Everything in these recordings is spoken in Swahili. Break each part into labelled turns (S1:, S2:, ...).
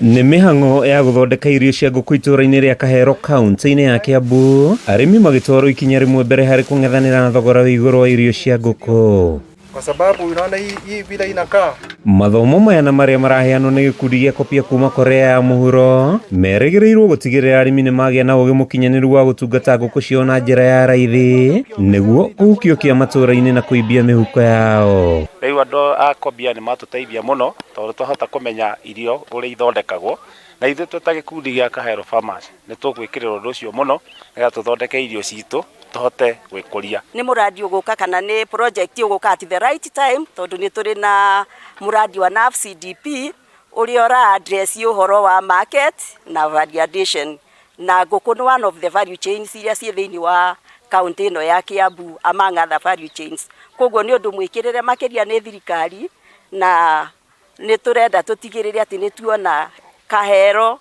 S1: Nĩ mĩhang'o ya gũthondeka irio cia ngũkũ itũra-inĩ rĩa Kahero kaunti-inĩ ya Kiambu, arĩmi magĩtwarwo ikinya rĩmwe mbere harĩ kũng'ethanĩra na thogora wa igũrũ wa irio cia ngũkũ.
S2: Kwa sababu unaona hii vile inakaa.
S1: Mathomo maya na marĩa maraheanwo nĩ gĩkundi gĩa kopia kuma Korea ya mũhuro merĩgĩrĩirwo gũtigĩrĩra arĩmi nĩ magĩa na ũgĩ mũkinyanĩru wa gũtungata ngũkũ ciao na njĩra ya raithi nĩguo kũhukio kĩa matũra-inĩ na kũimbia mĩhuko yao.
S3: Rĩu andũ a kopia nĩ matũteithia mũno tondũ twahota kũmenya irio ũrĩa ithondekagwo, na ithuĩ twĩ ta gĩkundi gĩa Kahero Farmers nĩ tũgwĩkĩrĩra ũndũ ũcio mũno nĩgetha tũthondeke irio citũ tuhote gwĩkũria.
S4: Nĩ mũradi ũgũka kana nĩ project ũgũka at the right time tondũ nĩ tũrĩ na mũradi wa NAF CDP ũrĩa ũra address ũhoro wa market na value addition, na ngũkũ nĩ one of the value chains iria ciĩ thĩinĩ wa kaunti ĩno ya Kiambu among other value chains. Koguo nĩ ũndũ mwĩkĩrĩre makĩria nĩ thirikari, na nĩ tũrenda tũtigĩrĩre atĩ nĩ tuona Kahero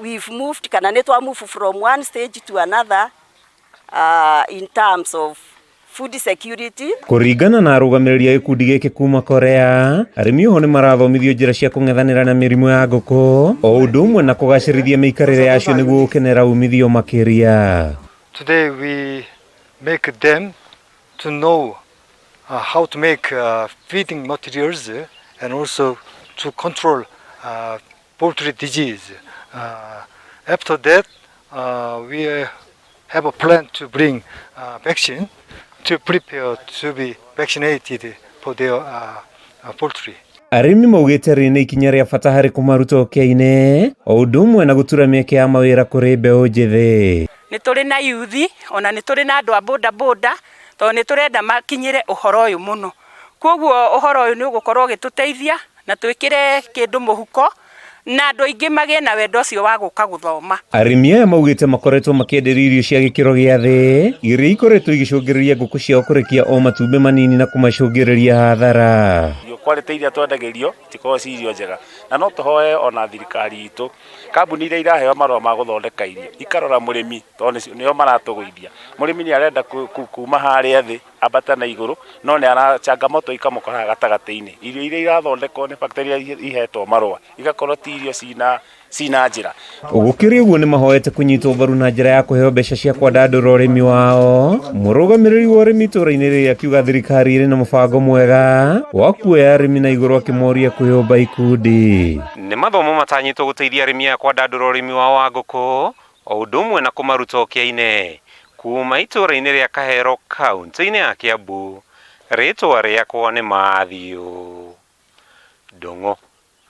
S4: we've moved kana nĩ twa move from one stage to another in terms of food security.
S1: Kũringana na arũgamĩrĩri a gĩkundi gĩkĩ kuma Korea, arĩmi oho nĩ marathomithio njĩra cia kũng'ethanĩra na mĩrimũ ya ngũkũ o ũndũ ũmwe na kũgacĩrithia mĩikarĩre yacio nĩguo gũkenera umithio makĩria.
S2: Today we make them to know how to make feeding materials and also to control poultry disease. After that, we have a plan to bring vaccine to prepare to be vaccinated for their poultry.
S1: Arĩmi maugĩte rĩ nĩ ikinya rĩa bata harĩ kũmaruta ũkĩa-inĩ o ũndũ ũmwe na gũtura mĩeke ya mawĩra kũrĩ mbeũ njĩthĩ.
S5: Nĩ tũrĩ na yuthi ona nĩ tũrĩ na andũ a boda boda tondũ nĩ tũrenda makinyĩre ũhoro ũyũ mũno. Koguo ũhoro ũyũ nĩ ũgũkorwo ũgĩtũteithia na twĩkĩre kĩndũ mũhuko na andũ aingĩ magĩe na wendo ũcio wa gũka gũthoma. Arĩmi
S1: aya maugĩte makoretwo makĩenderia irio cia gĩkĩro gĩa thĩ iria ikoretwo igĩcũngĩrĩria ngũkũ ciao kũrekia o matumbĩ manini na kũmacũngĩrĩria hathara.
S3: Quality iria twendagĩrio itikoragwo ci irio njega, na no tũhoe ona thirikari itũ kambuni iria iraheo marũa ma gũthondeka irio ikarora mũrĩmi tondũ nĩo maratũgũithia. Mũrĩmi nĩ arenda kuma harĩa thĩ ambata na igũrũ, no nĩ ara changamoto ikamũkora gatagatĩ-inĩ. Irio iria irathondekwo nĩ factory iria ihetwo marũa igakorwo ti irio cina njĩra.
S1: Gũkĩrĩ ũguo nĩ mahoete kũnyitwo mbaru na njĩra ya kũheo mbeca cia kwandandũra ũrĩmi wao. Mũrũgamĩrĩri wa ũrĩmi itũra-inĩ rĩrĩ akiuga thirikari ĩrĩ na mũbango mwega wa kuoya arĩmi na igũrũ akĩmoria kwĩyũmba ikundi. Nĩ mathomo matanyĩtwo gũteithia arĩmi a kwandandũra ũrĩmi wao wa ngũkũ o ũndũ ũmwe na kũmaruta ũkĩa-inĩ. Kuma itũra-inĩ rĩa Kahero kaunti-inĩ ya Kiambu, rĩtwa rĩakwa nĩ Mathio Ndong'o.